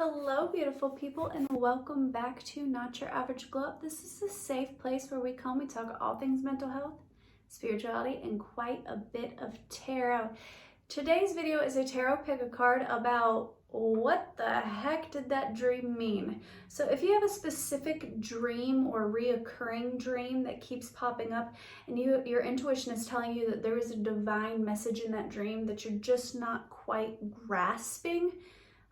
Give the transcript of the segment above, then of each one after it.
Hello, beautiful people, and welcome back to Not Your Average Glow Up. This is a safe place where we talk all things mental health, spirituality, and quite a bit of tarot. Today's video is a tarot pick a card about what the heck did that dream mean. So if you have a specific dream or reoccurring dream that keeps popping up and your intuition is telling you that there is a divine message in that dream that you're just not quite grasping,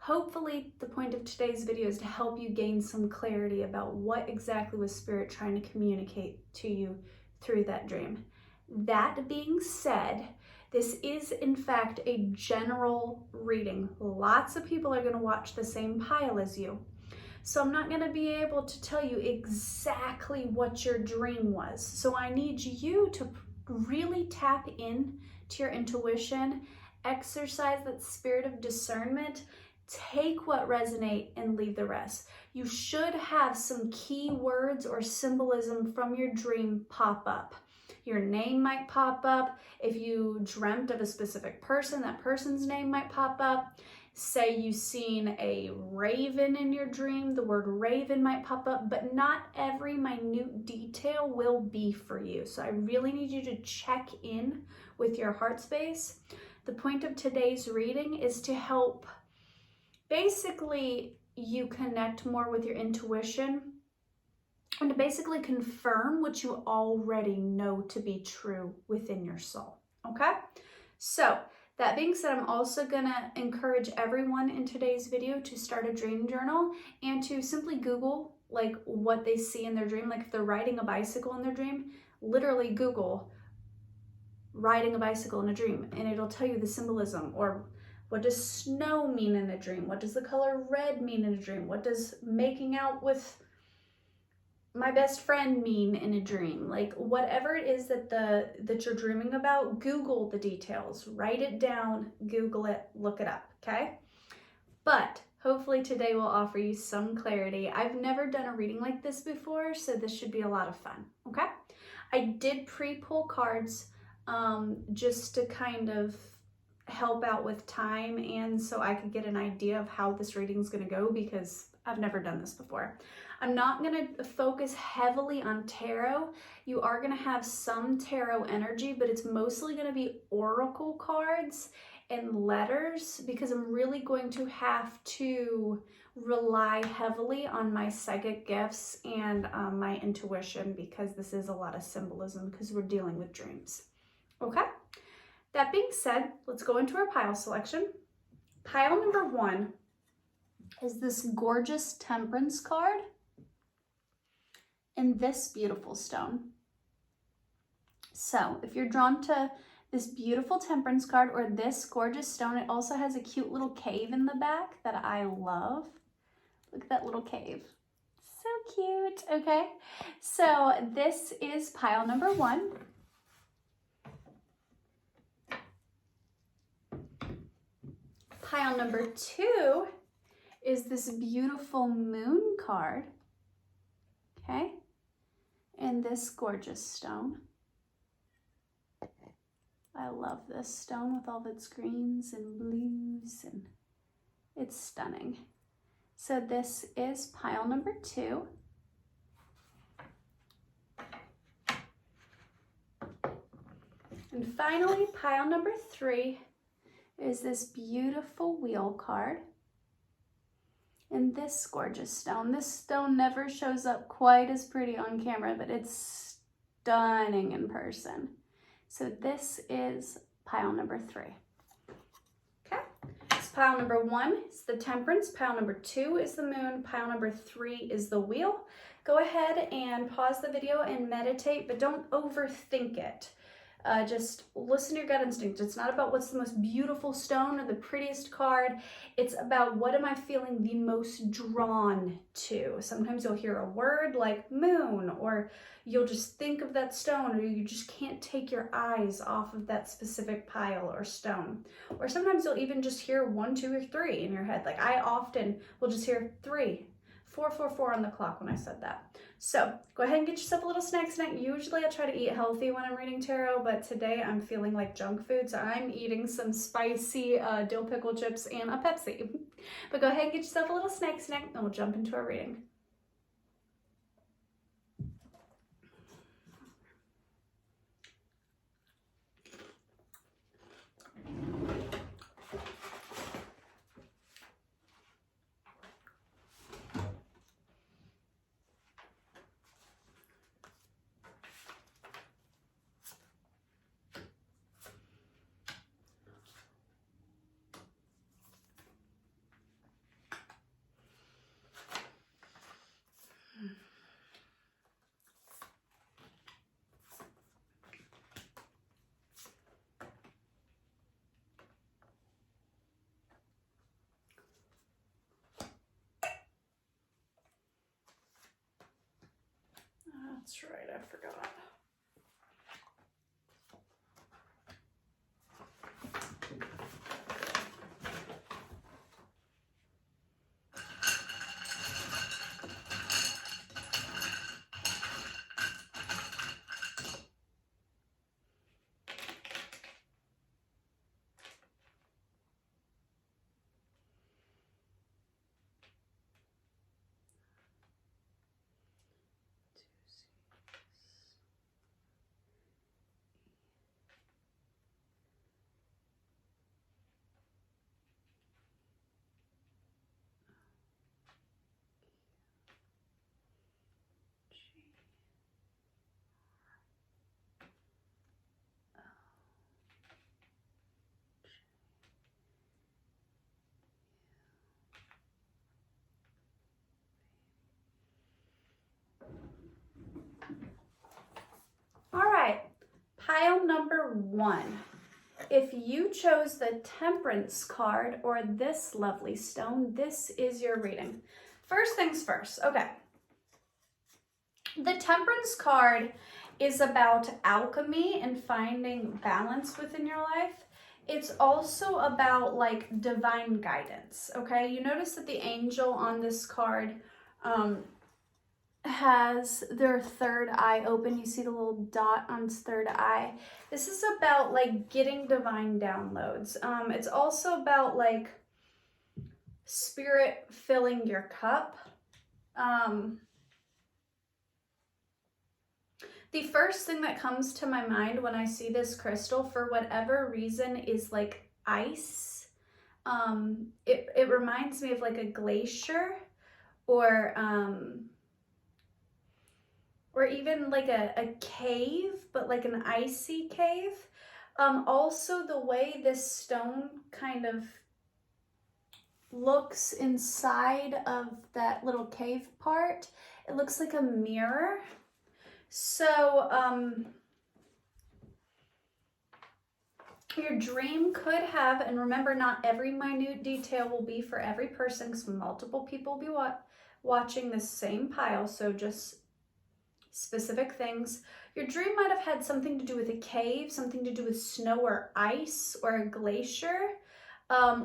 hopefully the point of today's video is to help you gain some clarity about what exactly was Spirit trying to communicate to you through that dream. That being said, this is in fact a general reading. Lots of people are going to watch the same pile as you. So I'm not going to be able to tell you exactly what your dream was. So I need you to really tap in to your intuition, exercise that spirit of discernment. Take what resonates and leave the rest. You should have some key words or symbolism from your dream pop up. Your name might pop up. If you dreamt of a specific person, that person's name might pop up. Say you've seen a raven in your dream, the word raven might pop up, but not every minute detail will be for you. So I really need you to check in with your heart space. The point of today's reading is to help basically you connect more with your intuition and to basically confirm what you already know to be true within your soul, okay? So that being said, I'm also gonna encourage everyone in today's video to start a dream journal and to simply Google like what they see in their dream. Like if they're riding a bicycle in their dream, literally Google riding a bicycle in a dream and it'll tell you the symbolism. Or what does snow mean in a dream? What does the color red mean in a dream? What does making out with my best friend mean in a dream? Like whatever it is that you're dreaming about, Google the details, write it down, Google it, look it up, okay? But hopefully today will offer you some clarity. I've never done a reading like this before, so this should be a lot of fun, okay? I did pre-pull cards just to kind of help out with time and so I could get an idea of how this reading is going to go because I've never done this before. I'm not going to focus heavily on tarot. You are going to have some tarot energy, but it's mostly going to be oracle cards and letters because I'm really going to have to rely heavily on my psychic gifts and my intuition because this is a lot of symbolism because we're dealing with dreams. Okay? That being said, let's go into our pile selection. Pile number 1 is this gorgeous temperance card and this beautiful stone. So if you're drawn to this beautiful temperance card or this gorgeous stone, it also has a cute little cave in the back that I love. Look at that little cave. So cute, okay? So this is pile number 1. Pile number 2 is this beautiful moon card, okay? And this gorgeous stone. I love this stone with all of its greens and blues, and it's stunning. So this is pile number 2. And finally, pile number 3 is this beautiful wheel card and this gorgeous stone. This stone never shows up quite as pretty on camera, but it's stunning in person. So this is pile number 3. Okay, so pile number 1 is the temperance, pile number 2 is the moon, pile number 3 is the wheel. Go ahead and pause the video and meditate, but don't overthink it. Just listen to your gut instinct. It's not about what's the most beautiful stone or the prettiest card. It's about what am I feeling the most drawn to. Sometimes you'll hear a word like moon, or you'll just think of that stone, or you just can't take your eyes off of that specific pile or stone. Or sometimes you'll even just hear 1, 2, or 3 in your head. Like I often will just hear 3, 4:44 on the clock when I said that. So go ahead and get yourself a little snack. Usually I try to eat healthy when I'm reading tarot, but today I'm feeling like junk food, so I'm eating some spicy dill pickle chips and a Pepsi. But go ahead and get yourself a little snack, and we'll jump into our reading. That's right, I forgot. All right, pile number 1. If you chose the temperance card or this lovely stone, this is your reading. First things first, okay. The temperance card is about alchemy and finding balance within your life. It's also about like divine guidance, okay? You notice that the angel on this card has their third eye open. You see the little dot on its third eye. This is about like getting divine downloads. It's also about like spirit filling your cup. The first thing that comes to my mind when I see this crystal, for whatever reason, is like ice. It reminds me of like a glacier, or even like a cave, but like an icy cave. Also, the way this stone kind of looks inside of that little cave part, it looks like a mirror. So your dream could have, and remember, not every minute detail will be for every person, because multiple people will be watching the same pile, so just specific things. Your dream might have had something to do with a cave, something to do with snow or ice or a glacier,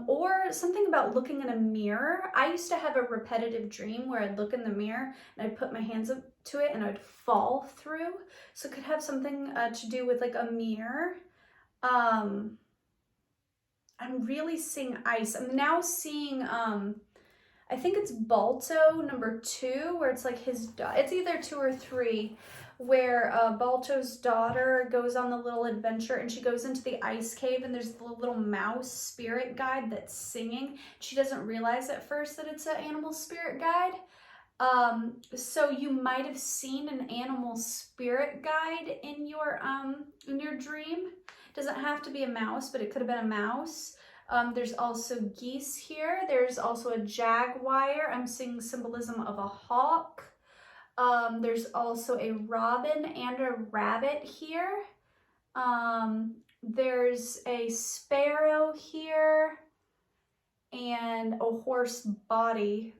or something about looking in a mirror. I used to have a repetitive dream where I'd look in the mirror and I'd put my hands up to it and I'd fall through. So it could have something to do with like a mirror. I'm really seeing ice. I'm now seeing, I think it's Balto number 2, where it's like it's either 2 or 3, where Balto's daughter goes on the little adventure and she goes into the ice cave and there's the little mouse spirit guide that's singing. She doesn't realize at first that it's an animal spirit guide. So you might have seen an animal spirit guide in your dream. It doesn't have to be a mouse, but it could have been a mouse. There's also geese here. There's also a jaguar. I'm seeing symbolism of a hawk. There's also a robin and a rabbit here. There's a sparrow here and a horse body.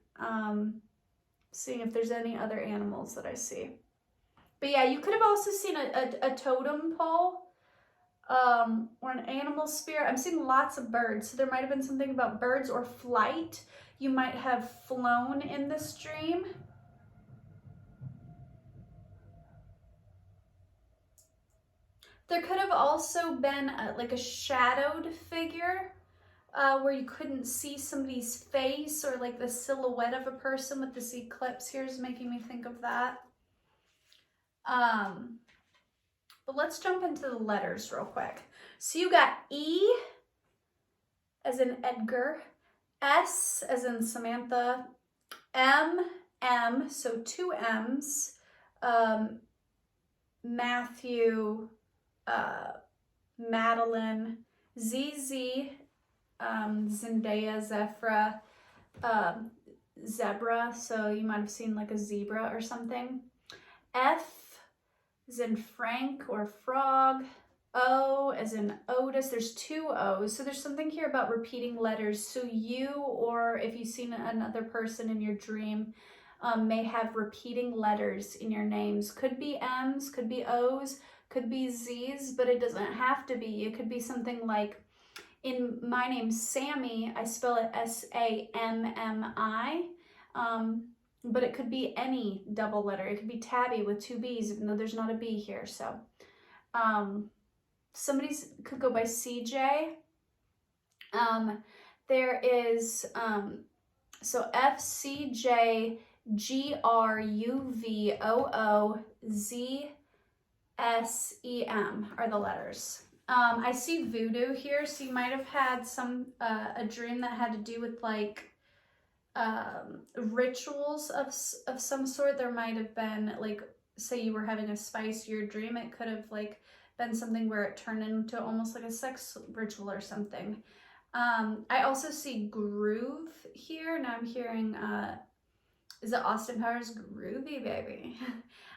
Seeing if there's any other animals that I see. But yeah, you could have also seen a totem pole. Or an animal spirit. I'm seeing lots of birds, so there might have been something about birds or flight. You might have flown in this dream. There could have also been like a shadowed figure where you couldn't see somebody's face, or like the silhouette of a person with this eclipse here is making me think of that. But let's jump into the letters real quick. So you got E as in Edgar, S as in Samantha, M, so 2 M's, Matthew, Madeline, ZZ, Zendaya, Zephra, zebra, so you might have seen like a zebra or something. F as in Frank or frog. O as in Otis. There's 2 O's, so there's something here about repeating letters. So you, or if you've seen another person in your dream, may have repeating letters in your names. Could be M's, could be O's, could be Z's, but it doesn't have to be. It could be something like, in my name, Sammy, I spell it S-A-M-M-I, but it could be any double letter. It could be Tabby with 2 B's, even though there's not a B here. So somebody could go by CJ. There is, so FCJGRUVOOZSEM are the letters. I see voodoo here, so you might have had a dream that had to do with like rituals of some sort. There might have been, like, say you were having a spicier dream, it could have like been something where it turned into almost like a sex ritual or something. I also see groove here. Now I'm hearing, is it Austin Powers? Groovy baby.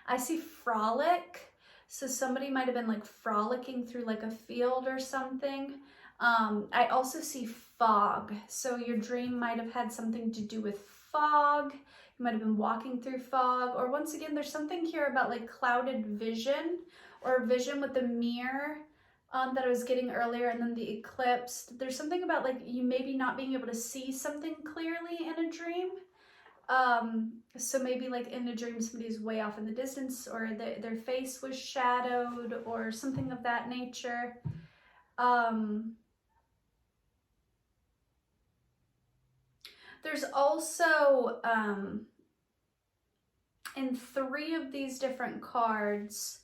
I see frolic. So somebody might have been like frolicking through like a field or something. I also see fog. So your dream might have had something to do with fog. You might have been walking through fog. Or once again, there's something here about like clouded vision, or vision with the mirror that I was getting earlier, and then the eclipse. There's something about like you maybe not being able to see something clearly in a dream. So maybe like in a dream somebody's way off in the distance, or their face was shadowed, or something of that nature. There's also, in 3 of these different cards,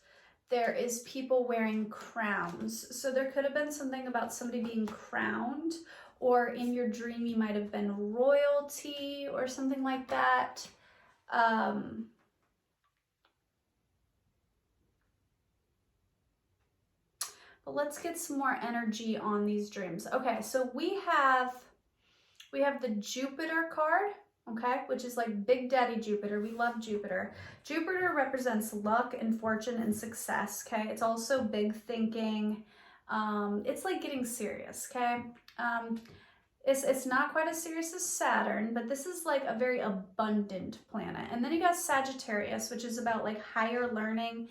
there is people wearing crowns. So there could have been something about somebody being crowned, or in your dream you might have been royalty or something like that. But let's get some more energy on these dreams. Okay, so we have the Jupiter card, okay, which is like Big Daddy Jupiter. We love Jupiter. Jupiter represents luck and fortune and success, okay? It's also big thinking. It's like getting serious, okay? It's not quite as serious as Saturn, but this is like a very abundant planet. And then you got Sagittarius, which is about like higher learning,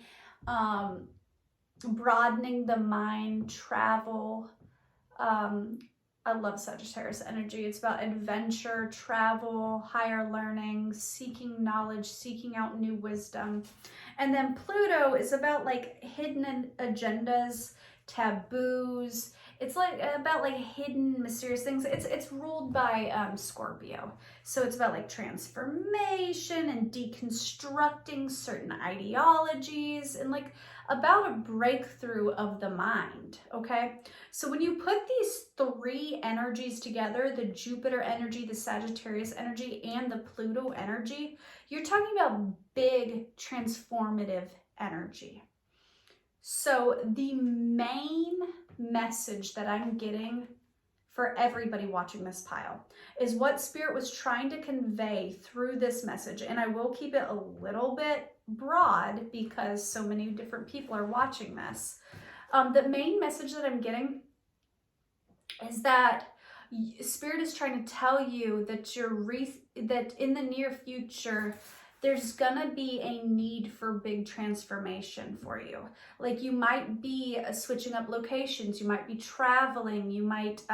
broadening the mind, travel. I love Sagittarius energy. It's about adventure, travel, higher learning, seeking knowledge, seeking out new wisdom. And then Pluto is about like hidden agendas, taboos. It's like about like hidden mysterious things. It's ruled by Scorpio. So it's about like transformation and deconstructing certain ideologies, and like about a breakthrough of the mind, okay? So when you put these 3 energies together, the Jupiter energy, the Sagittarius energy, and the Pluto energy, you're talking about big transformative energy. So the main message that I'm getting for everybody watching this pile is what Spirit was trying to convey through this message. And I will keep it a little bit broad because so many different people are watching this. The main message that I'm getting is that Spirit is trying to tell you that that in the near future, there's gonna be a need for big transformation for you. Like you might be switching up locations, you might be traveling, you might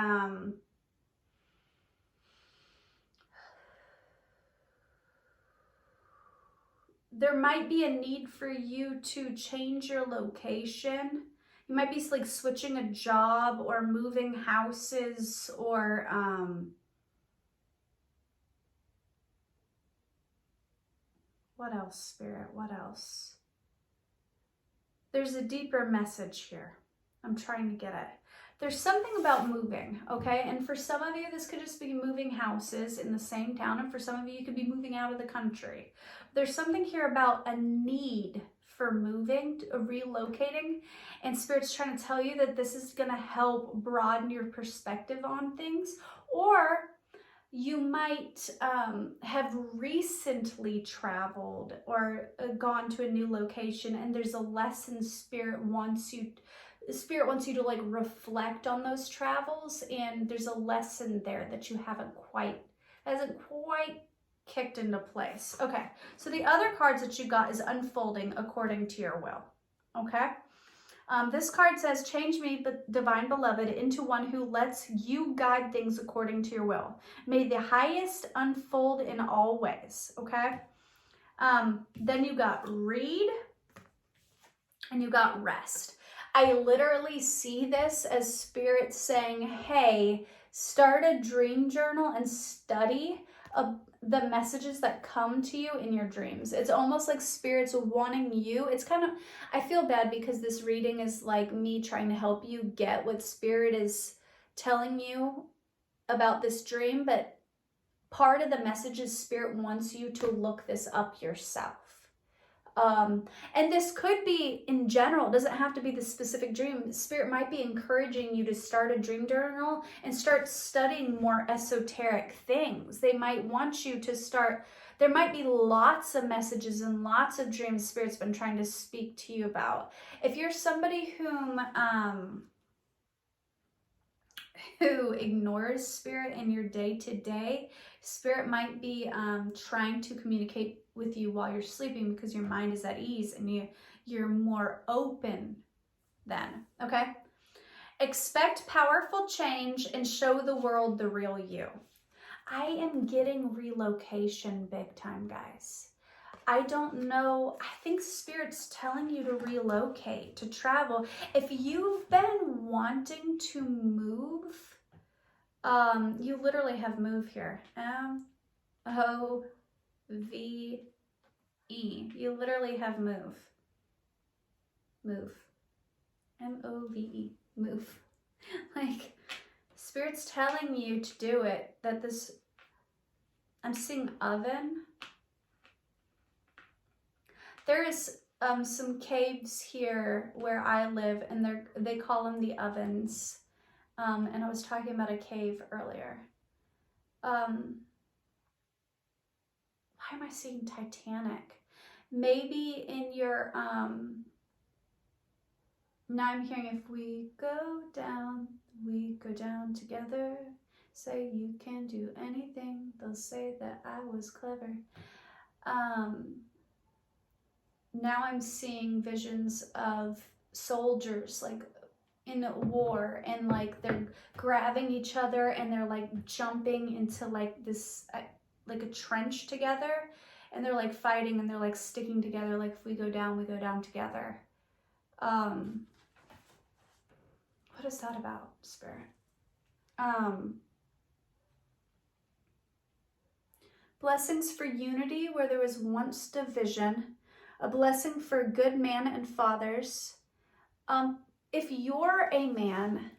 there might be a need for you to change your location. You might be like switching a job or moving houses or what else, Spirit? What else? There's a deeper message here. I'm trying to get it. There's something about moving, okay? And for some of you, this could just be moving houses in the same town. And for some of you, you could be moving out of the country. There's something here about a need for moving, relocating. And Spirit's trying to tell you that this is going to help broaden your perspective on things. Or you might have recently traveled or gone to a new location, and there's a lesson Spirit wants you to like reflect on those travels, and there's a lesson there that you hasn't quite kicked into place. Okay, so the other cards that you got is unfolding according to your will. Okay. This card says, change me, divine beloved, into one who lets you guide things according to your will. May the highest unfold in all ways, okay? Then you got read, and you got rest. I literally see this as Spirit saying, hey, start a dream journal and study the messages that come to you in your dreams. It's almost like Spirit's wanting you. It's kind of, I feel bad because this reading is like me trying to help you get what Spirit is telling you about this dream, but part of the message is Spirit wants you to look this up yourself. And this could be in general, it doesn't have to be the specific dream. Spirit might be encouraging you to start a dream journal and start studying more esoteric things. They might want you to start, there might be lots of messages and lots of dreams Spirit's been trying to speak to you about. If you're somebody who ignores Spirit in your day-to-day, Spirit might be trying to communicate with you while you're sleeping because your mind is at ease and you're more open then, okay? Expect powerful change and show the world the real you. I am getting relocation big time, guys. I don't know. I think Spirit's telling you to relocate, to travel. If you've been wanting to move, you literally have move here. M-O-V-E. You literally have move. Move. M-O-V-E. Move. Like, Spirit's telling you to do it. That this, I'm seeing oven. There is some caves here where I live, and they call them the ovens. And I was talking about a cave earlier. Why am I seeing Titanic? Maybe in your, now I'm hearing if we go down together. Say you can do anything. They'll say that I was clever. Now I'm seeing visions of soldiers like in a war, and like they're grabbing each other and they're like jumping into like this like a trench together, and they're like fighting and they're like sticking together, like if we go down together. What is that about, Spirit? Blessings for unity where there was once division. A blessing for good man and fathers. If you're a man,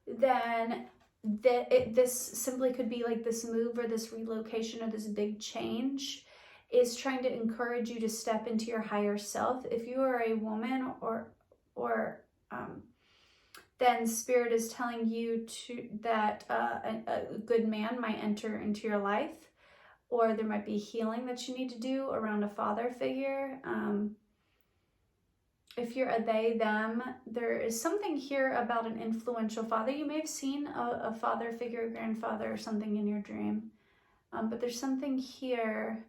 then this simply could be like this move or this relocation or this big change is trying to encourage you to step into your higher self. If you are a woman then Spirit is telling you that a good man might enter into your life, or there might be healing that you need to do around a father figure. If you're a they, them, there is something here about an influential father. You may have seen a father figure, a grandfather or something in your dream. But there's something here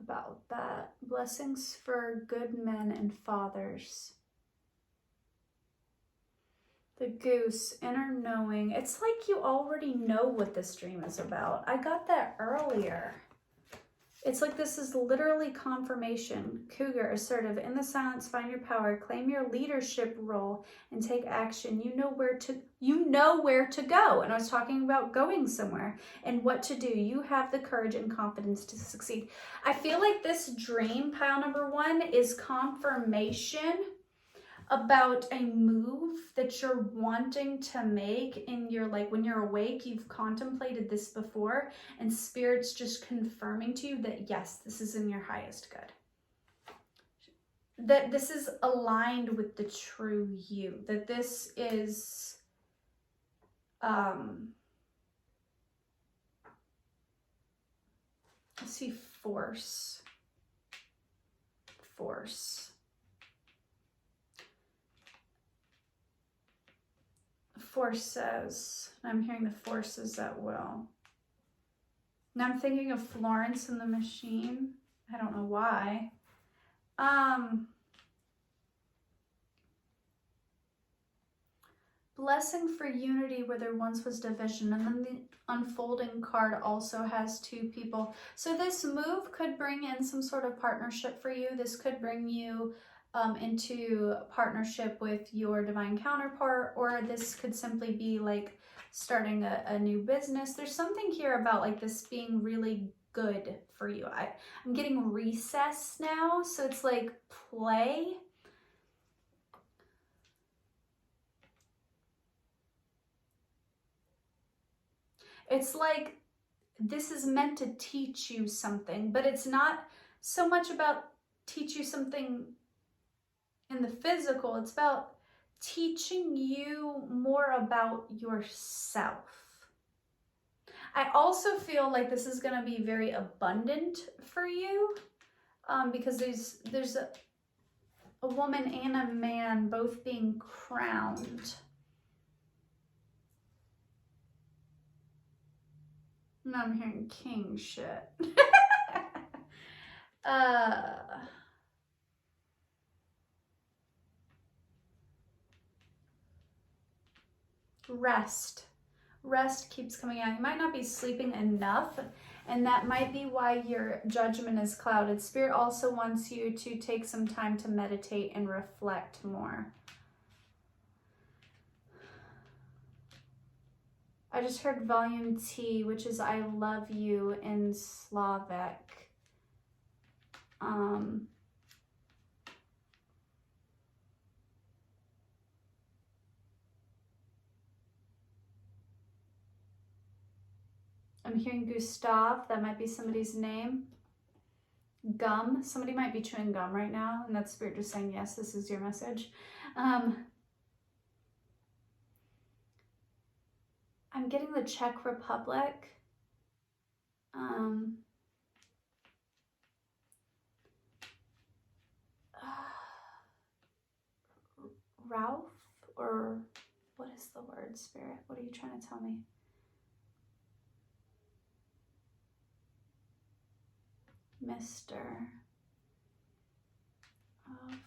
about that. Blessings for good men and fathers. The goose, inner knowing. It's like you already know what this dream is about. I got that earlier. It's like this is literally confirmation. Cougar, assertive, in the silence, find your power, claim your leadership role, and take action. You know where to go. And I was talking about going somewhere and what to do. You have the courage and confidence to succeed. I feel like this dream, pile number 1, is confirmation about a move that you're wanting to make in your, like, when you're awake, you've contemplated this before, and Spirit's just confirming to you that yes, this is in your highest good, that this is aligned with the true you, that this is I see force. Force says, I'm hearing the forces at will. Now I'm thinking of Florence and the Machine. I don't know why. Blessing for unity where there once was division. And then the unfolding card also has 2 people. So this move could bring in some sort of partnership for you. This could bring you into partnership with your divine counterpart, or this could simply be like starting a new business. There's something here about like this being really good for you. I'm getting recess now, so it's like play. It's like this is meant to teach you something, but it's not so much about teach you something in the physical. It's about teaching you more about yourself. I also feel like this is going to be very abundant for you, because there's a woman and a man both being crowned. Now I'm hearing king shit. Rest keeps coming out. You might not be sleeping enough, and that might be why your judgment is clouded. Spirit also wants you to take some time to meditate and reflect more. I just heard volume T, which is I love you in Slavic. I'm hearing Gustav. That might be somebody's name. Gum. Somebody might be chewing gum right now, and that's Spirit just saying, yes, this is your message. I'm getting the Czech Republic. Ralph, or what is the word, Spirit? What are you trying to tell me? Mr. of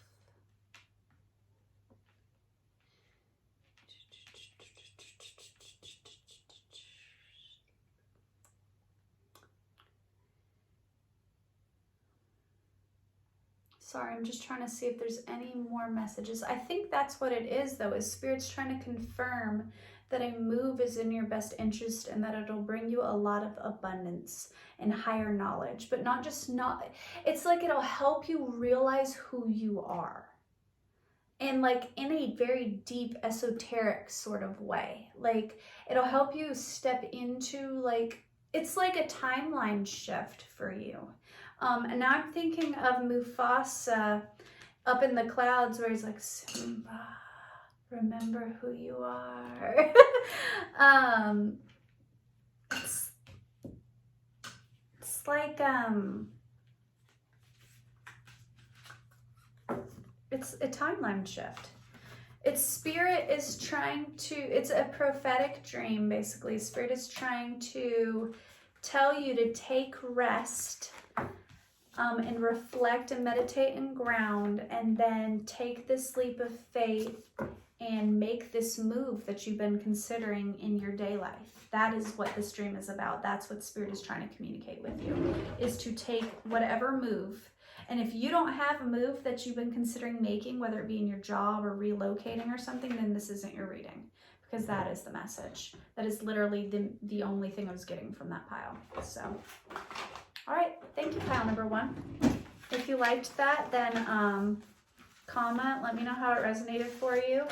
Sorry, I'm just trying to see if there's any more messages. I think that's what it is, though, is Spirit's trying to confirm that a move is in your best interest and that it'll bring you a lot of abundance and higher knowledge, but not just it's like it'll help you realize who you are. And like in a very deep esoteric sort of way. Like it'll help you step into like, it's like a timeline shift for you. And now I'm thinking of Mufasa up in the clouds where he's like, Simba, remember who you are. It's like, it's a timeline shift. It's Spirit is trying to, it's a prophetic dream, basically. Spirit is trying to tell you to take rest and reflect and meditate and ground, and then take this leap of faith and make this move that you've been considering in your day life. That is what this dream is about. That's what Spirit is trying to communicate with you, is to take whatever move. And if you don't have a move that you've been considering making, whether it be in your job or relocating or something, then this isn't your reading, because that is the message. That is literally the only thing I was getting from that pile. So, all right, thank you, pile number 1. If you liked that, then comment, let me know how it resonated for you.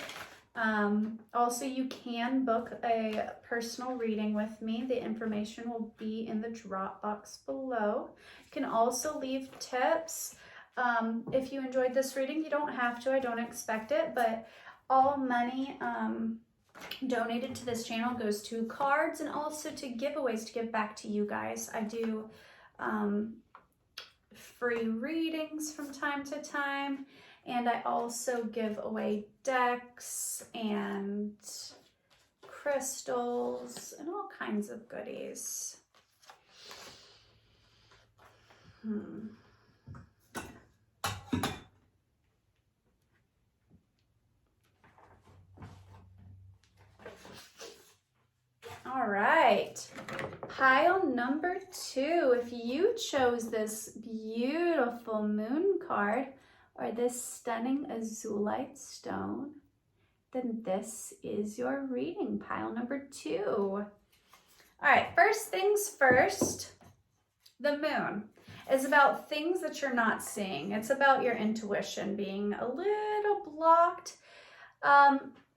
Also, you can book a personal reading with me. The information will be in the drop box below. You can also leave tips. If you enjoyed this reading, you don't have to, I don't expect it, but all money donated to this channel goes to cards and also to giveaways to give back to you guys. I do free readings from time to time. And I also give away decks and crystals and all kinds of goodies. All right, pile number 2. If you chose this beautiful moon card, or this stunning azulite stone, then this is your reading, pile number 2. All right, first things first, the moon is about things that you're not seeing. It's about your intuition being a little blocked.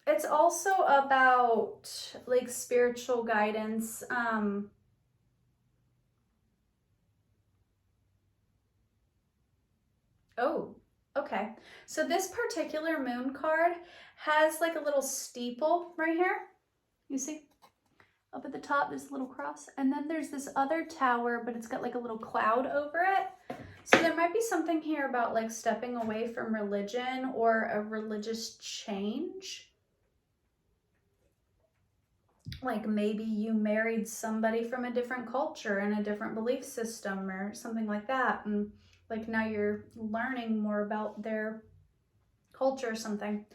It's also about like spiritual guidance. Oh, okay. So this particular moon card has like a little steeple right here. You see? Up at the top, there's a little cross. And then there's this other tower, but it's got like a little cloud over it. So there might be something here about like stepping away from religion or a religious change. Like maybe you married somebody from a different culture and a different belief system or something like that. And like now you're learning more about their culture or something.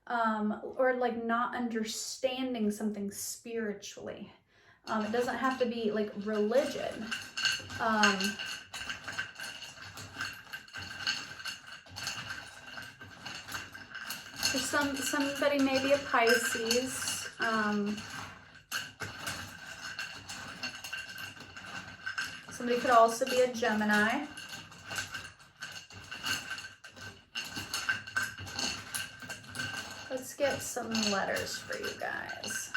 Or like not understanding something spiritually. It doesn't have to be like religion. For somebody maybe a Pisces. Somebody could also be a Gemini. Let's get some letters for you guys.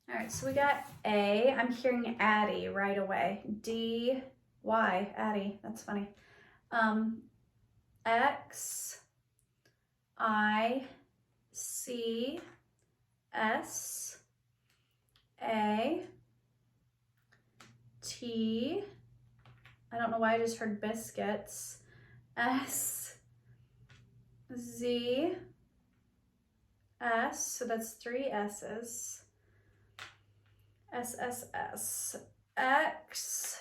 All right, so we got A. I'm hearing Addie right away. D, Y, Addie. That's funny. X, I, C, S, A, T. I don't know why I just heard biscuits. S, Z, S, so that's 3 S's. S, S, S. X,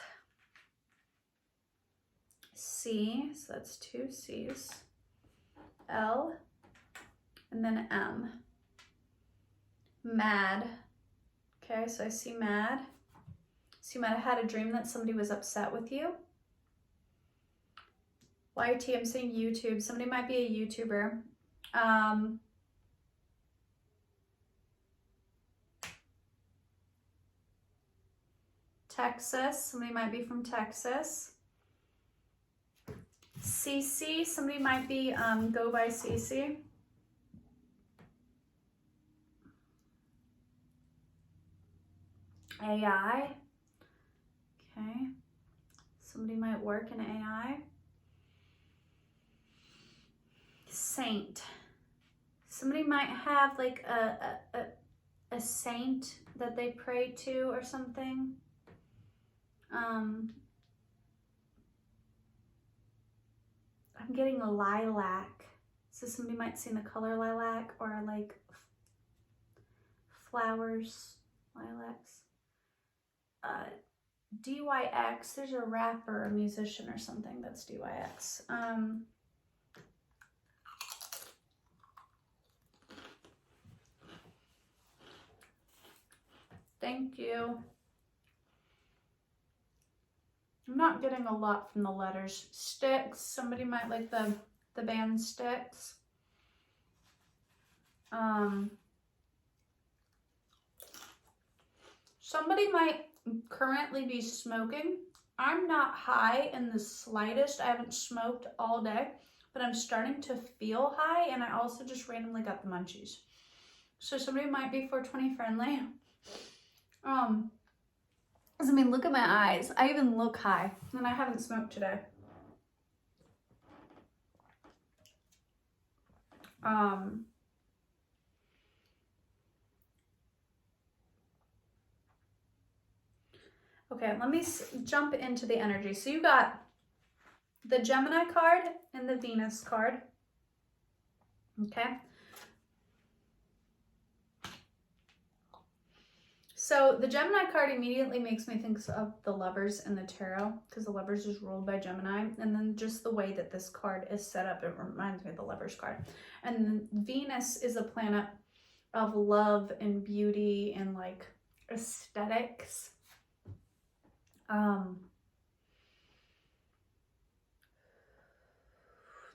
C, so that's 2 C's. L, and then M. Mad. Okay, so I see mad. So you might have had a dream that somebody was upset with you. YT, I'm saying YouTube. Somebody might be a YouTuber. Texas, somebody might be from Texas. CC, somebody might be go by CC. AI. Okay. Somebody might work in AI. Saint. Somebody might have like a saint that they pray to or something. I'm getting a lilac. So somebody might see the color lilac or like flowers, lilacs. DYX, there's a rapper, a musician or something that's DYX. Thank you. I'm not getting a lot from the letters. Sticks. Somebody might like the band Sticks. Somebody might currently be smoking. I'm not high in the slightest. I haven't smoked all day, but I'm starting to feel high, and I also just randomly got the munchies. So somebody might be 420 friendly. I mean, look at my eyes. I even look high, and I haven't smoked today. Okay, let me jump into the energy. So you got the Gemini card and the Venus card. Okay. So the Gemini card immediately makes me think of the Lovers and the Tarot, because the Lovers is ruled by Gemini, and then just the way that this card is set up, it reminds me of the Lovers card. And then Venus is a planet of love and beauty and like aesthetics.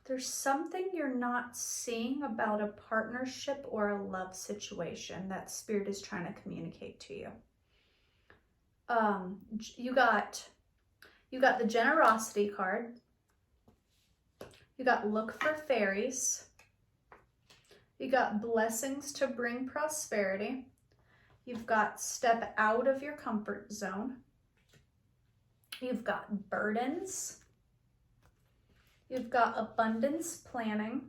There's something you're not seeing about a partnership or a love situation that Spirit is trying to communicate to you. You got the Generosity card. You got Look for Fairies. You got Blessings to Bring Prosperity. You've got Step Out of Your Comfort Zone. You've got Burdens. You've got Abundance Planning.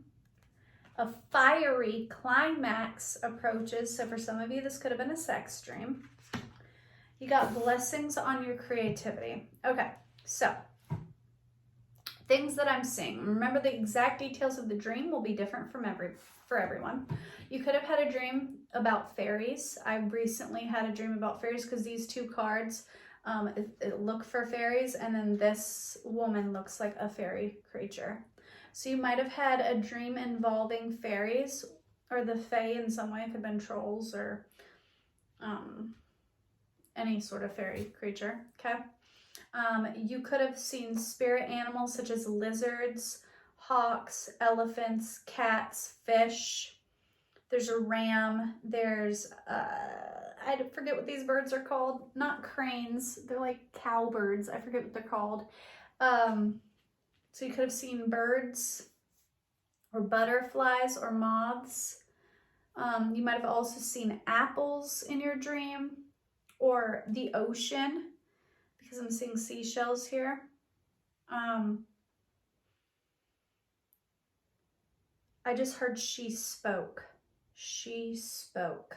A Fiery Climax approaches. So for some of you, this could have been a sex dream. You got Blessings on Your Creativity. Okay, so things that I'm seeing. Remember, the exact details of the dream will be different for everyone. You could have had a dream about fairies. I recently had a dream about fairies because these two cards look for fairies, and then this woman looks like a fairy creature. So you might have had a dream involving fairies or the fae in some way. It could have been trolls or any sort of fairy creature, okay? You could have seen spirit animals such as lizards, hawks, elephants, cats, fish. There's a ram. There's, I forget what these birds are called. Not cranes. They're like cowbirds. I forget what they're called. So you could have seen birds or butterflies or moths. You might have also seen apples in your dream or the ocean, because I'm seeing seashells here. I just heard she spoke. She spoke.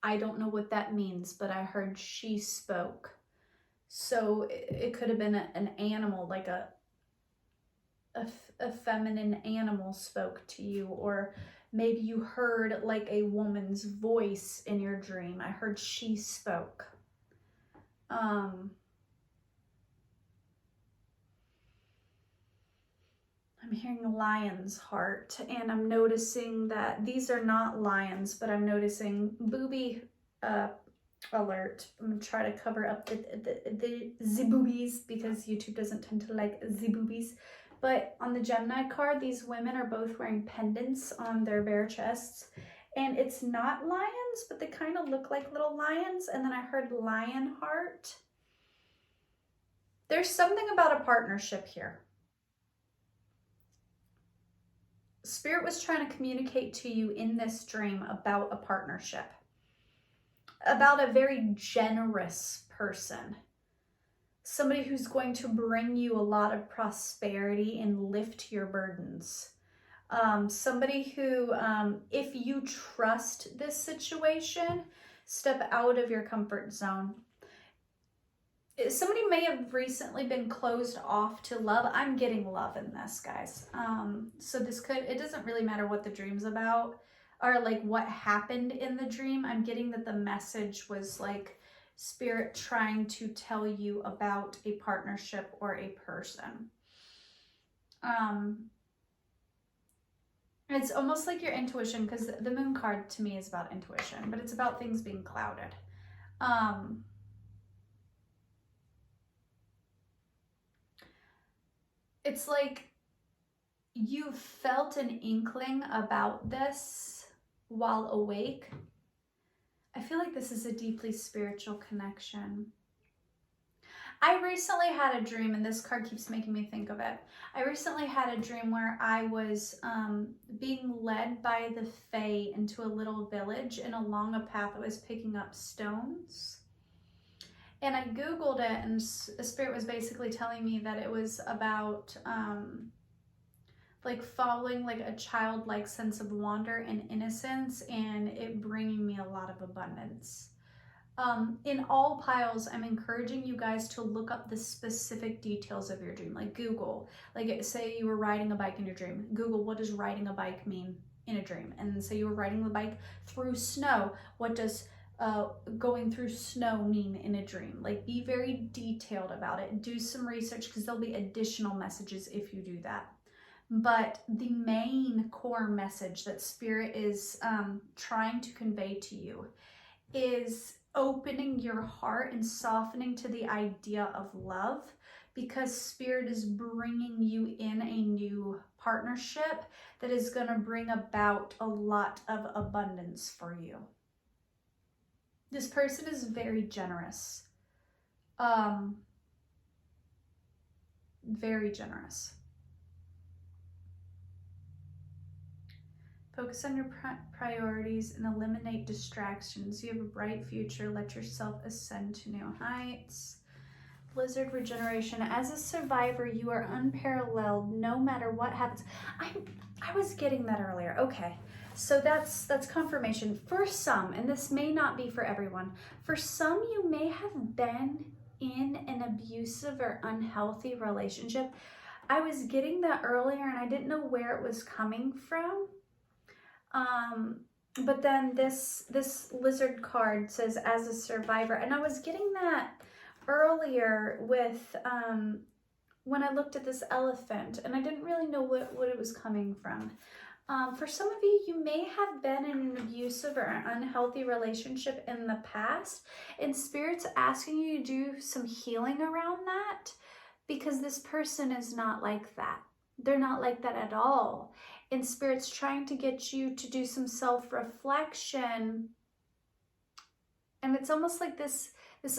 I don't know what that means, but I heard she spoke. So it could have been an animal, like a feminine animal spoke to you, or maybe you heard like a woman's voice in your dream. I heard she spoke. I'm hearing lion's heart, and I'm noticing that these are not lions, but I'm noticing booby alert. I'm gonna try to cover up the boobies because YouTube doesn't tend to like the boobies. But on the Gemini card, these women are both wearing pendants on their bare chests, and it's not lions, but they kind of look like little lions. And then I heard lion heart. There's something about a partnership here. Spirit was trying to communicate to you in this dream about a partnership, about a very generous person, somebody who's going to bring you a lot of prosperity and lift your burdens. Somebody who, if you trust this situation, step out of your comfort zone. Somebody may have recently been closed off to love. I'm getting love in this, guys. So this it doesn't really matter what the dream's about or like what happened in the dream. I'm getting that the message was like Spirit trying to tell you about a partnership or a person. It's almost like your intuition, because the moon card to me is about intuition, but it's about things being clouded. It's like you felt an inkling about this while awake. I feel like this is a deeply spiritual connection. I recently had a dream, and this card keeps making me think of it. I recently had a dream where I was being led by the Fae into a little village and along a path that was picking up stones. And I Googled it, and the spirit was basically telling me that it was about like following like a childlike sense of wonder and innocence, and it bringing me a lot of abundance. In all piles, I'm encouraging you guys to look up the specific details of your dream. Like Google, like say you were riding a bike in your dream. Google, what does riding a bike mean in a dream? And then say you were riding the bike through snow. What does going through snow mean in a dream? Like be very detailed about it. Do some research, because there'll be additional messages if you do that. But the main core message that Spirit is trying to convey to you is opening your heart and softening to the idea of love, because Spirit is bringing you in a new partnership that is going to bring about a lot of abundance for you. This person is very generous. Very generous. Focus on your priorities and eliminate distractions. You have a bright future. Let yourself ascend to new heights. Blizzard regeneration. As a survivor, you are unparalleled no matter what happens. I was getting that earlier. Okay. So that's confirmation. For some, and this may not be for everyone, for some you may have been in an abusive or unhealthy relationship. I was getting that earlier and I didn't know where it was coming from. But then this lizard card says as a survivor, and I was getting that earlier with when I looked at this elephant, and I didn't really know what it was coming from. For some of you, you may have been in an abusive or unhealthy relationship in the past, and Spirit's asking you to do some healing around that, because this person is not like that. They're not like that at all. And Spirit's trying to get you to do some self-reflection. And it's almost like this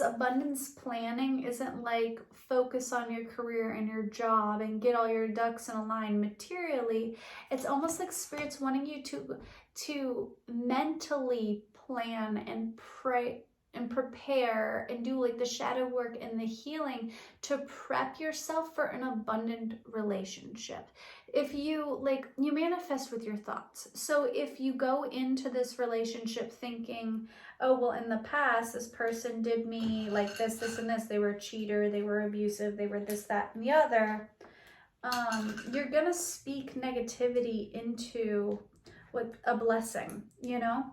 abundance planning isn't like focus on your career and your job and get all your ducks in a line materially. It's almost like Spirit's wanting you to mentally plan and pray and prepare and do like the shadow work and the healing to prep yourself for an abundant relationship. If you manifest with your thoughts. So if you go into this relationship thinking, oh, well, in the past, this person did me like this, and this, they were a cheater, they were abusive, they were this, that, and the other, you're gonna speak negativity into what a blessing, you know?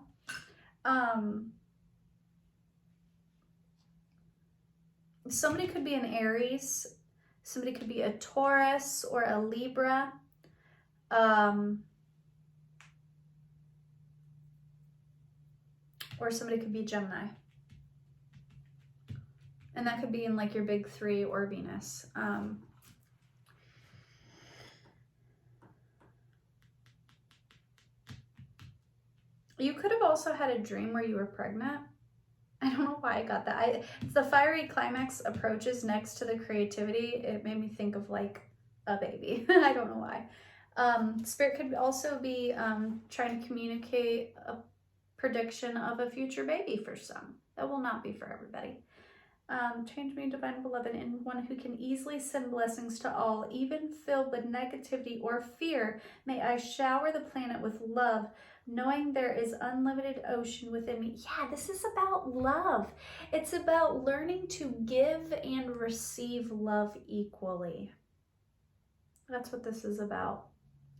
Somebody could be an Aries, somebody could be a Taurus or a Libra. Or somebody could be Gemini. And that could be in like your big three or Venus. You could have also had a dream where you were pregnant. I don't know why I got that. The fiery climax approaches next to the creativity. It made me think of like a baby. I don't know why. Spirit could also be trying to communicate a prediction of a future baby for some. That will not be for everybody. Change me, divine beloved, in one who can easily send blessings to all, even filled with negativity or fear. May I shower the planet with love, knowing there is unlimited ocean within me. Yeah, this is about love. It's about learning to give and receive love equally. That's what this is about.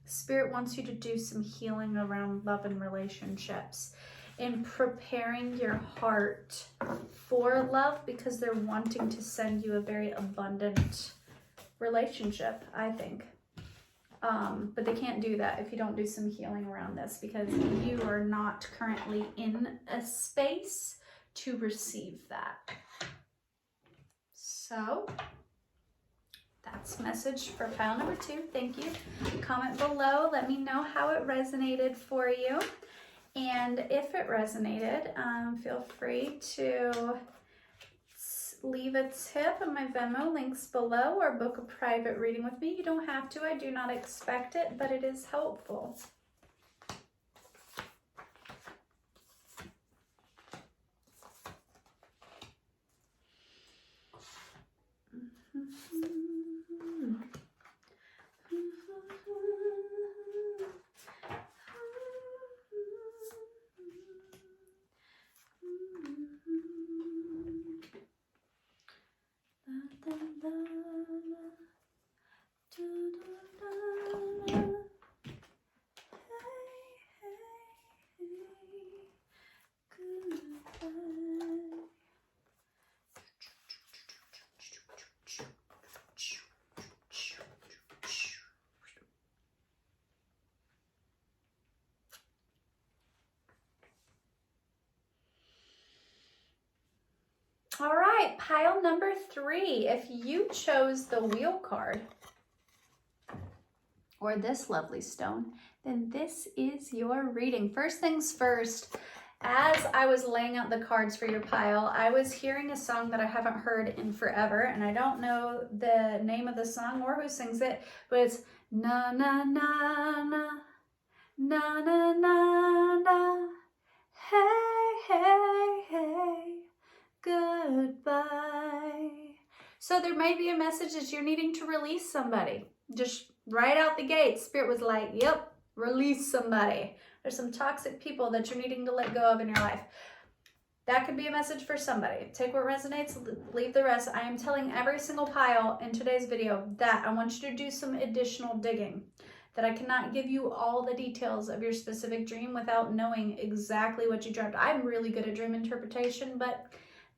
Spirit wants you to do some healing around love and relationships and preparing your heart for love, because they're wanting to send you a very abundant relationship, I think. But they can't do that if you don't do some healing around this, because you are not currently in a space to receive that. So that's message for pile number 2. Thank you. Comment below. Let me know how it resonated for you. And if it resonated, feel free to leave a tip on my Venmo, links below, or book a private reading with me. You don't have to. I do not expect it, but it is helpful. All right, pile number 3. If you chose the wheel card or this lovely stone, then this is your reading. First things first, as I was laying out the cards for your pile, I was hearing a song that I haven't heard in forever, and I don't know the name of the song or who sings it, but it's na na na na na na na na, hey hey hey, goodbye. So there may be a message that you're needing to release somebody. Just right out the gate, Spirit was like, yep, release somebody. There's some toxic people that you're needing to let go of in your life. That could be a message for somebody. Take what resonates, leave the rest. I am telling every single pile in today's video that I want you to do some additional digging, that I cannot give you all the details of your specific dream without knowing exactly what you dreamt. I'm really good at dream interpretation, but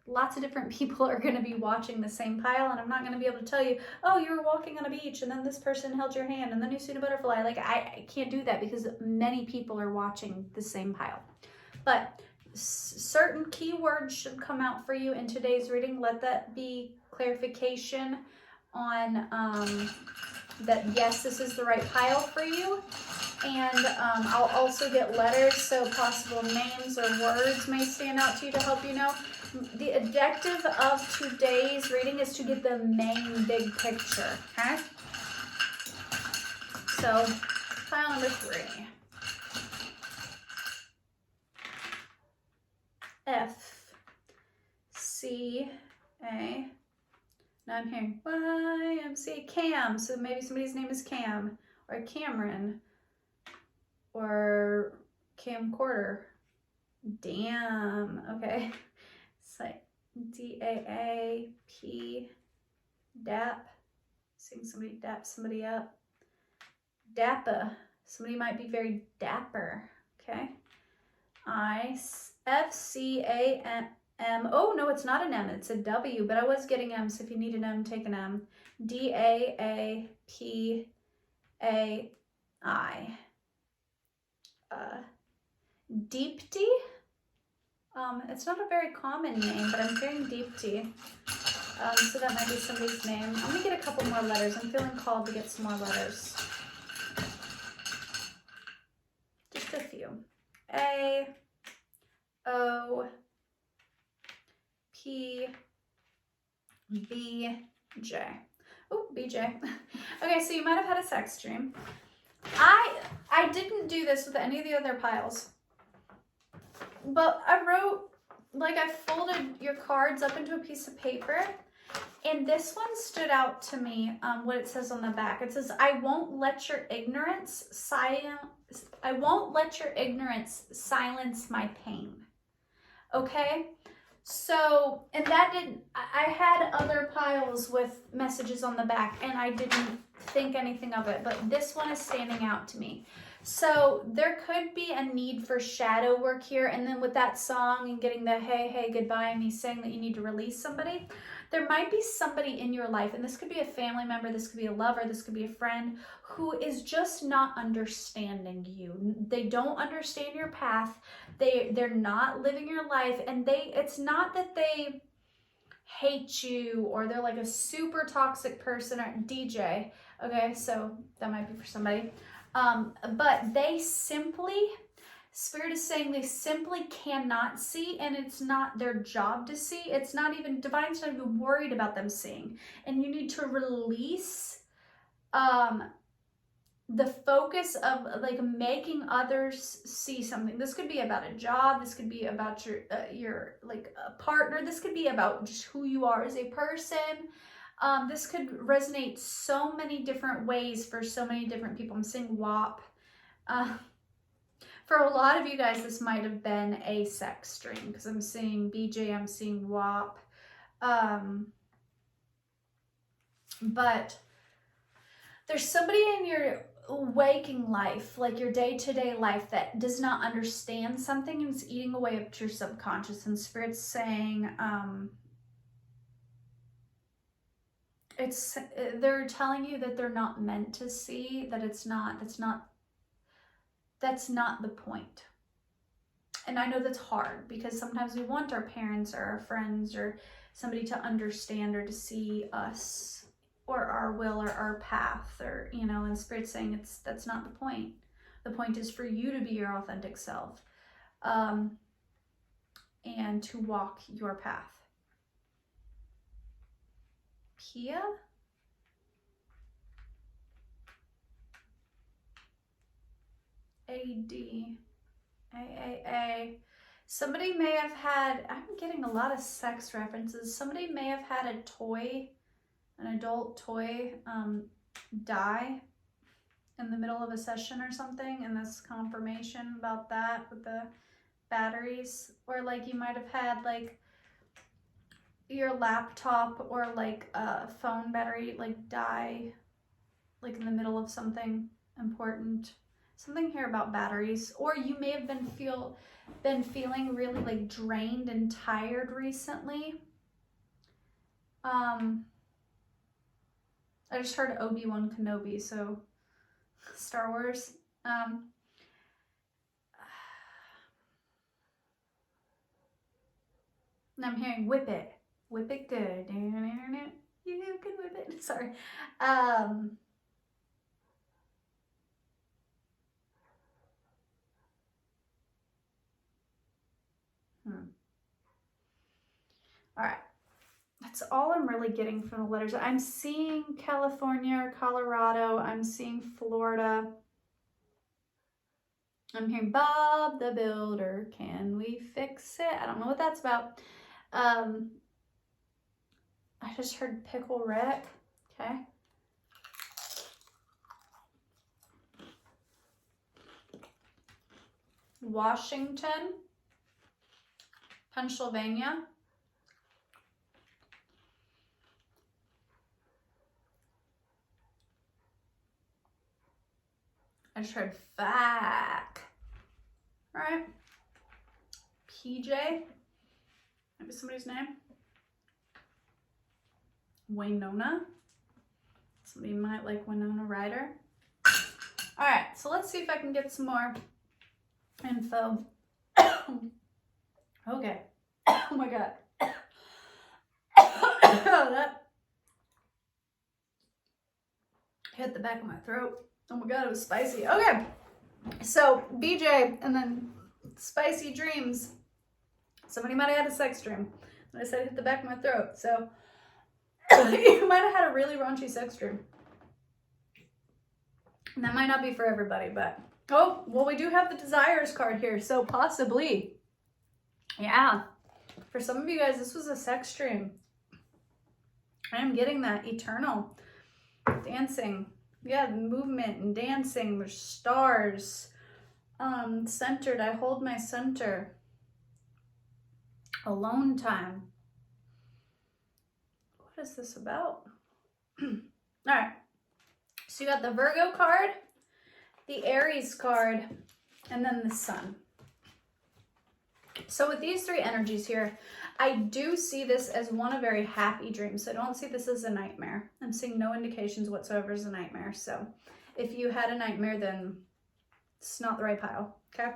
lots of different people are going to be watching the same pile, and I'm not going to be able to tell you, oh, you were walking on a beach and then this person held your hand and then you seen a butterfly. Like, I can't do that because many people are watching the same pile. But certain keywords should come out for you in today's reading. Let that be clarification on that, yes, this is the right pile for you. And I'll also get letters, so possible names or words may stand out to you to help you know. The objective of today's reading is to get the main big picture, okay? So, pile number 3. F, C, A. Now I'm hearing Y, M, C, Cam. So maybe somebody's name is Cam, or Cameron, or camcorder. Damn, okay. It's like D-A-A-P, DAP. Seeing somebody dap somebody up. Dappa. Somebody might be very dapper, okay? F-C-A-M. Oh, no, it's not an M. It's a W, but I was getting M, so if you need an M, take an M. D-A-A-P-A-I. Deepti. It's not a very common name, but I'm hearing Deepti. So that might be somebody's name. I'm gonna get a couple more letters. I'm feeling called to get some more letters. Just a few. A, O, P, B, J. Oh, BJ. Okay, so you might have had a sex dream. I didn't do this with any of the other piles, but I wrote, like, I folded your cards up into a piece of paper, and this one stood out to me, what it says on the back. It says, I won't let your ignorance silence my pain. Okay? So, and that didn't, I had other piles with messages on the back, and I didn't think anything of it, but this one is standing out to me. So there could be a need for shadow work here, and then with that song and getting the hey, hey, goodbye, and me saying that you need to release somebody, there might be somebody in your life, and this could be a family member, this could be a lover, this could be a friend, who is just not understanding you. They don't understand your path. They're not living your life, and it's not that they hate you or they're like a super toxic person or DJ. Okay, so that might be for somebody. But they simply, Spirit is saying they simply cannot see, and it's not their job to see. It's not even, Divine's not even worried about them seeing. And you need to release the focus of like making others see something. This could be about a job. This could be about your like a partner. This could be about just who you are as a person. This could resonate so many different ways for so many different people. I'm seeing WAP. For a lot of you guys, this might have been a sex dream, because I'm seeing BJ, I'm seeing WAP. But there's somebody in your waking life, like your day-to-day life, that does not understand something, and it's eating away at your subconscious. And Spirit's saying, they're telling you that they're not meant to see, that that's not the point. And I know that's hard, because sometimes we want our parents or our friends or somebody to understand or to see us or our will or our path, or, you know, and Spirit's saying that's not the point. The point is for you to be your authentic self, and to walk your path. Pia? AD. AAA. Somebody may have had, I'm getting a lot of sex references. Somebody may have had a toy, an adult toy, die in the middle of a session or something, and this confirmation about that with the batteries. Or like you might have had like your laptop or like a phone battery like die like in the middle of something important. Something here about batteries. Or you may have been feeling really like drained and tired recently. I just heard Obi-Wan Kenobi, so Star Wars. And I'm hearing whip it. Whip it good. You can whip it. Sorry. All right. That's all I'm really getting from the letters. I'm seeing California or Colorado. I'm seeing Florida. I'm hearing Bob the Builder. Can we fix it? I don't know what that's about. I just heard Pickle Rick. Okay. Washington, Pennsylvania. I just heard fuck. All right. PJ. Maybe somebody's name. Winona. Somebody might like Winona Ryder. All right. So let's see if I can get some more info. Okay. Oh my God. That hit the back of my throat. Oh my God, it was spicy. Okay. So BJ and then spicy dreams. Somebody might have had a sex dream. And I said it hit the back of my throat. So you might have had a really raunchy sex dream. And that might not be for everybody, but oh, well, we do have the desires card here, so possibly. Yeah. For some of you guys, this was a sex dream. I am getting that eternal dancing. Yeah, movement and dancing. There's stars. Centered. I hold my center. Alone time. What is this about? All right. So you got the Virgo card, the Aries card, and then the Sun. So with these three energies here, I do see this as a very happy dream. So I don't see this as a nightmare. I'm seeing no indications whatsoever as a nightmare. So if you had a nightmare, then it's not the right pile. Okay.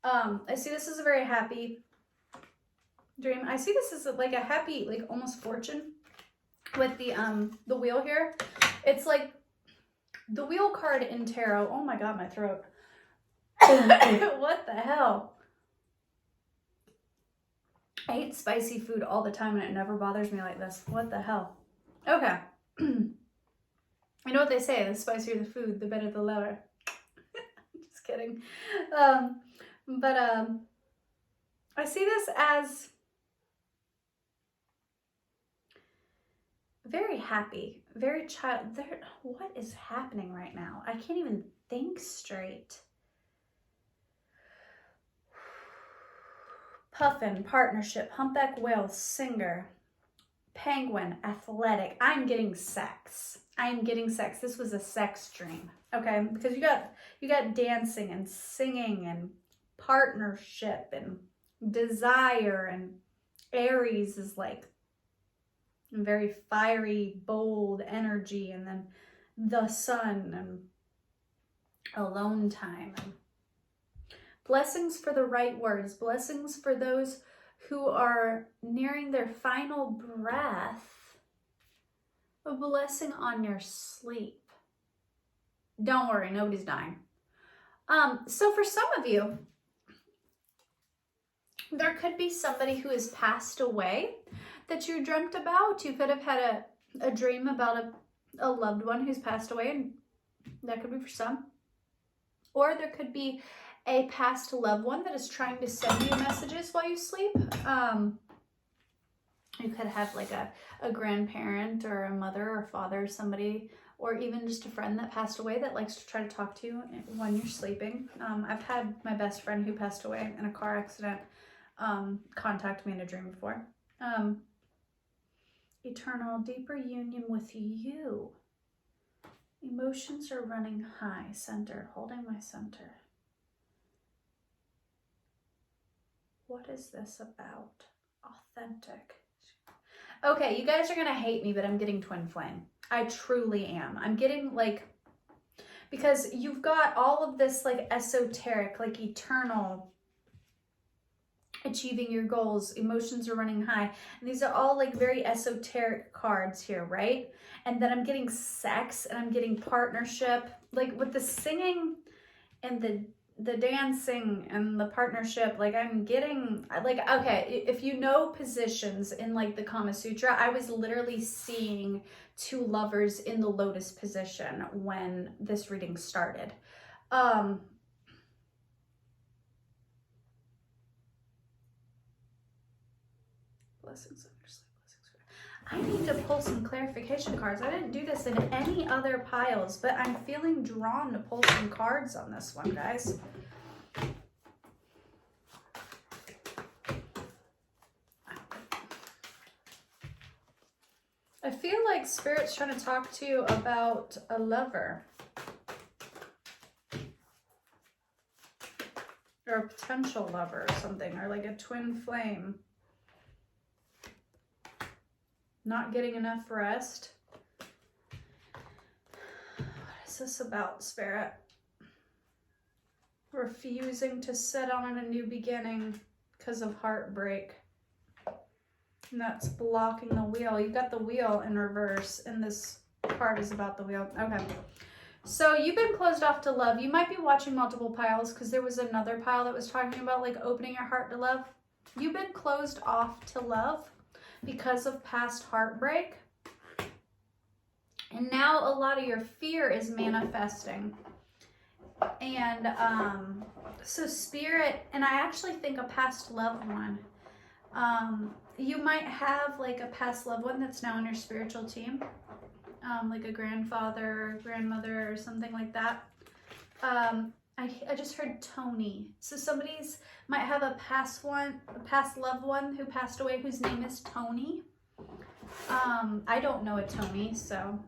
I see this as a very happy dream. I see this as like a happy, like almost fortune with the wheel here. It's like the wheel card in tarot. Oh my God, my throat. What the hell? I eat spicy food all the time and it never bothers me like this. What the hell? Okay. I know what they say, the spicier the food, the better the leather. Just kidding. But I see this as very happy, very what is happening right now? I can't even think straight. Puffin, partnership, humpback whale, singer, penguin, athletic. I'm getting sex. I am getting sex. This was a sex dream, okay? Because you got dancing and singing and partnership and desire, and Aries is like very fiery, bold energy, and then the sun and alone time. And blessings for the right words, blessings for those who are nearing their final breath. A blessing on your sleep. Don't worry, nobody's dying. So for some of you, there could be somebody who has passed away that you dreamt about. You could have had a dream about a loved one who's passed away, and that could be for some. Or there could be a past loved one that is trying to send you messages while you sleep. You could have like a grandparent or a mother or father or somebody, or even just a friend that passed away that likes to try to talk to you when you're sleeping. I've had my best friend who passed away in a car accident contact me in a dream before. Eternal, deeper union with you. Emotions are running high, centered, holding my center. What is this about? Authentic. Okay, you guys are gonna hate me, but I'm getting twin flame. I truly am. I'm getting like, because you've got all of this like esoteric, like eternal, achieving your goals, emotions are running high. And these are all like very esoteric cards here, right? And then I'm getting sex and I'm getting partnership, like with the singing and the dancing and the partnership. Like I'm getting like, okay, if you know positions in like the Kama Sutra, I was literally seeing two lovers in the lotus position when this reading started. Blessings on your sleep, blessings. I need to pull some clarification cards. I didn't do this in any other piles, but I'm feeling drawn to pull some cards on this one, guys. I feel like Spirit's trying to talk to you about a lover. Or a potential lover or something, or like a twin flame. Not getting enough rest. What is this about, Spirit? Refusing to set on a new beginning because of heartbreak. And that's blocking the wheel. You've got the wheel in reverse, and this card is about the wheel. Okay. So you've been closed off to love. You might be watching multiple piles because there was another pile that was talking about like opening your heart to love. You've been closed off to love because of past heartbreak. And now a lot of your fear is manifesting. And so Spirit, and I actually think a past loved one, you might have like a past loved one that's now on your spiritual team, like a grandfather or grandmother or something like that. I just heard Tony. So somebody's might have a past loved one who passed away whose name is Tony. I don't know a Tony, so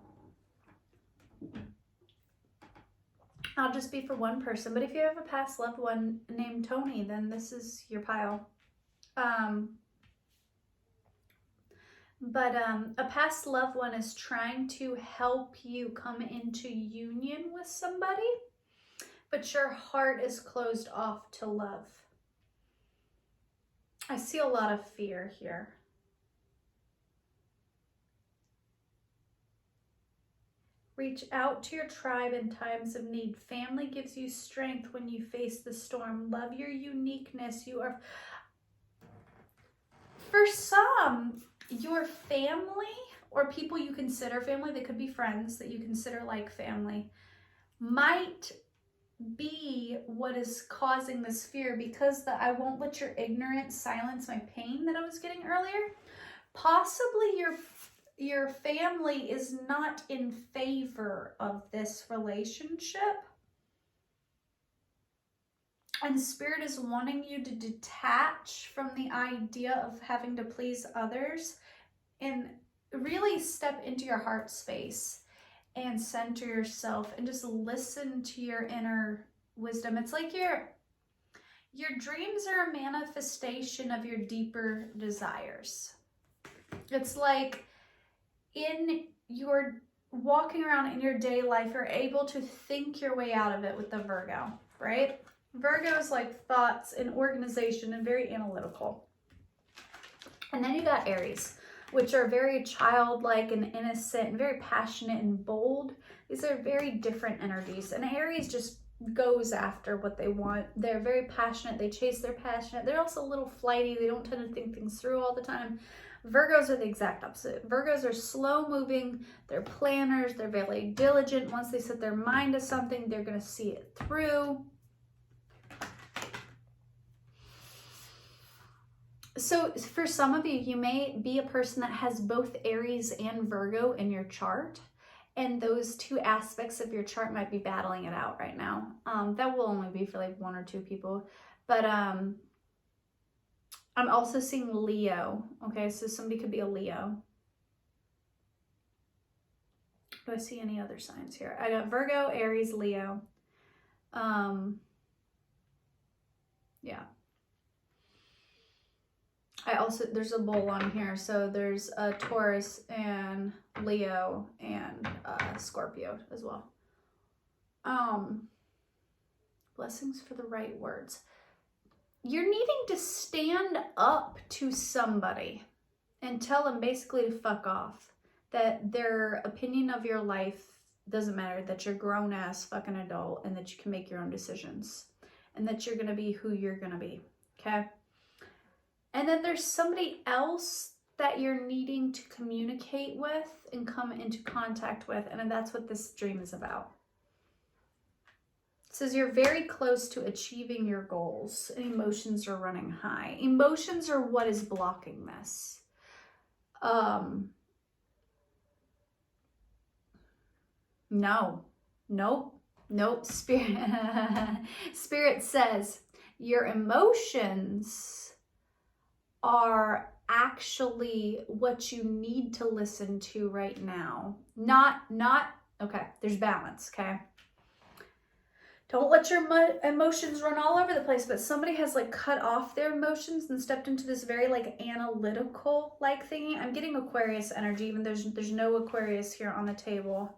I'll just be for one person. But if you have a past loved one named Tony, then this is your pile. But a past loved one is trying to help you come into union with somebody, but your heart is closed off to love. I see a lot of fear here. Reach out to your tribe in times of need. Family gives you strength when you face the storm. Love your uniqueness. You are, for some, your family or people you consider family, they could be friends that you consider like family, might be what is causing this fear, because the I won't let your ignorance silence my pain that I was getting earlier. Possibly your family is not in favor of this relationship, and Spirit is wanting you to detach from the idea of having to please others and really step into your heart space and center yourself and just listen to your inner wisdom. It's like your dreams are a manifestation of your deeper desires. It's like in your walking around in your day life, you're able to think your way out of it with the Virgo, right? Virgo is like thoughts and organization and very analytical. And then you got Aries, which are very childlike and innocent and very passionate and bold. These are very different energies. And Aries just goes after what they want. They're very passionate. They chase their passion. They're also a little flighty. They don't tend to think things through all the time. Virgos are the exact opposite. Virgos are slow moving. They're planners. They're very diligent. Once they set their mind to something, they're going to see it through. So for some of you, you may be a person that has both Aries and Virgo in your chart, and those two aspects of your chart might be battling it out right now. That will only be for like 1 or 2 people, but I'm also seeing Leo. Okay, so somebody could be a Leo. Do I see any other signs here? I got Virgo, Aries, Leo. Yeah. There's a bull on here, so there's a Taurus and Leo and Scorpio as well. Blessings for the right words. You're needing to stand up to somebody and tell them basically to fuck off, that their opinion of your life doesn't matter, that you're grown ass fucking adult and that you can make your own decisions and that you're gonna be who you're gonna be, okay? And then there's somebody else that you're needing to communicate with and come into contact with. And that's what this dream is about. It says you're very close to achieving your goals and emotions are running high. Emotions are what is blocking this. Nope. Spirit says your emotions are actually what you need to listen to right now. Not, okay, there's balance, okay? Don't let your emotions run all over the place, but somebody has like cut off their emotions and stepped into this very like analytical like thingy. I'm getting Aquarius energy, even there's no Aquarius here on the table.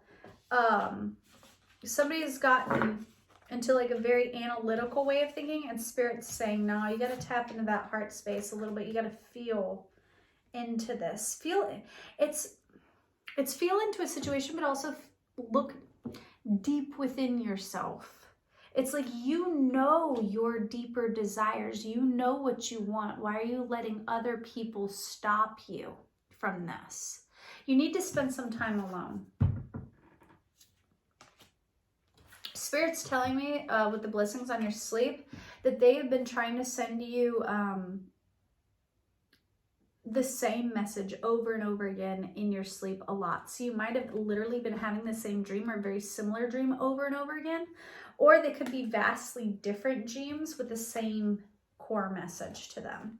Somebody has gotten into like a very analytical way of thinking, and Spirit's saying, no, you got to tap into that heart space a little bit. You got to feel into this. It's feel into a situation, but also look deep within yourself. It's like, you know your deeper desires. You know what you want. Why are you letting other people stop you from this? You need to spend some time alone. Spirit's telling me with the blessings on your sleep that they have been trying to send you the same message over and over again in your sleep a lot. So you might have literally been having the same dream or a very similar dream over and over again, or they could be vastly different dreams with the same core message to them.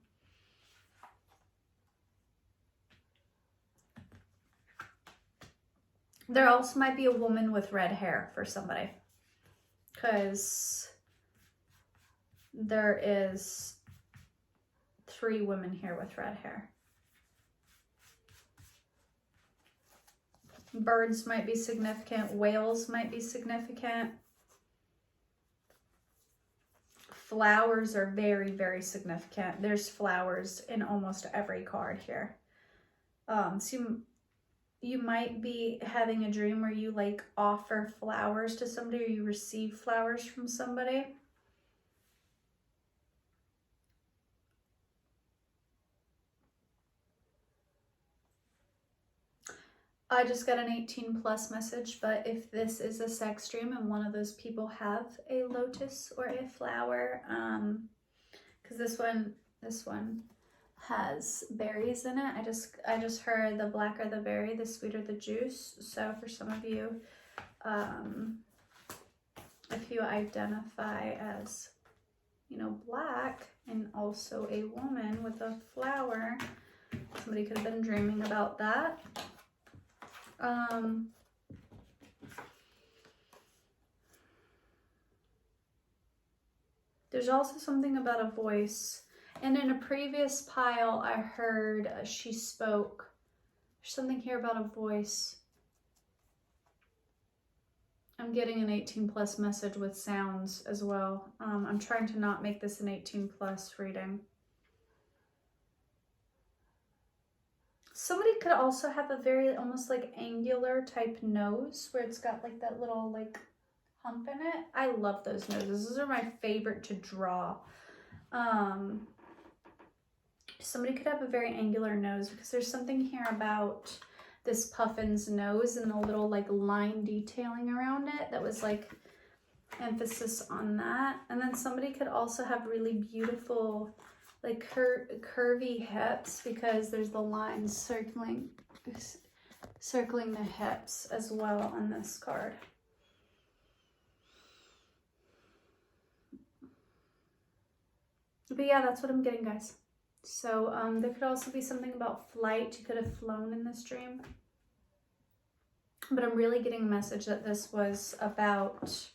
There also might be a woman with red hair for somebody, because there is 3 women here with red hair. Birds might be significant. Whales might be significant. Flowers are very, very significant. There's flowers in almost every card here. So you might be having a dream where you like offer flowers to somebody, or you receive flowers from somebody. I just got an 18+ message, but if this is a sex dream and one of those people have a lotus or a flower, because this one has berries in it. I just heard the blacker the berry, the sweeter the juice. So for some of you, if you identify as, you know, black and also a woman with a flower, somebody could have been dreaming about that. There's also something about a voice. And in a previous pile, I heard she spoke. There's something here about a voice. I'm getting an 18+ message with sounds as well. I'm trying to not make this an 18+ reading. Somebody could also have a very almost like angular type nose where it's got like that little like hump in it. I love those noses. Those are my favorite to draw. Somebody could have a very angular nose because there's something here about this puffin's nose and the little like line detailing around it that was like emphasis on that. And then somebody could also have really beautiful like curvy hips because there's the lines circling the hips as well on this card. But yeah, that's what I'm getting, guys. So there could also be something about flight. You could have flown in this dream. But I'm really getting a message that this was about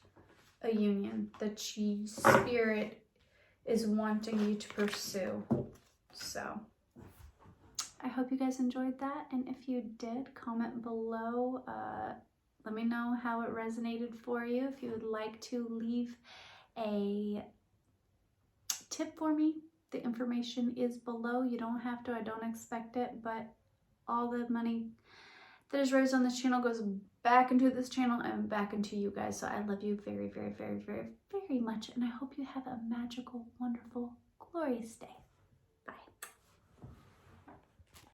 a union that spirit is wanting you to pursue. So I hope you guys enjoyed that. And if you did, comment below. Let me know how it resonated for you. If you would like to leave a tip for me, the information is below. You don't have to, I don't expect it, but all the money that is raised on this channel goes back into this channel and back into you guys. So I love you very, very, very, very, very much. And I hope you have a magical, wonderful, glorious day.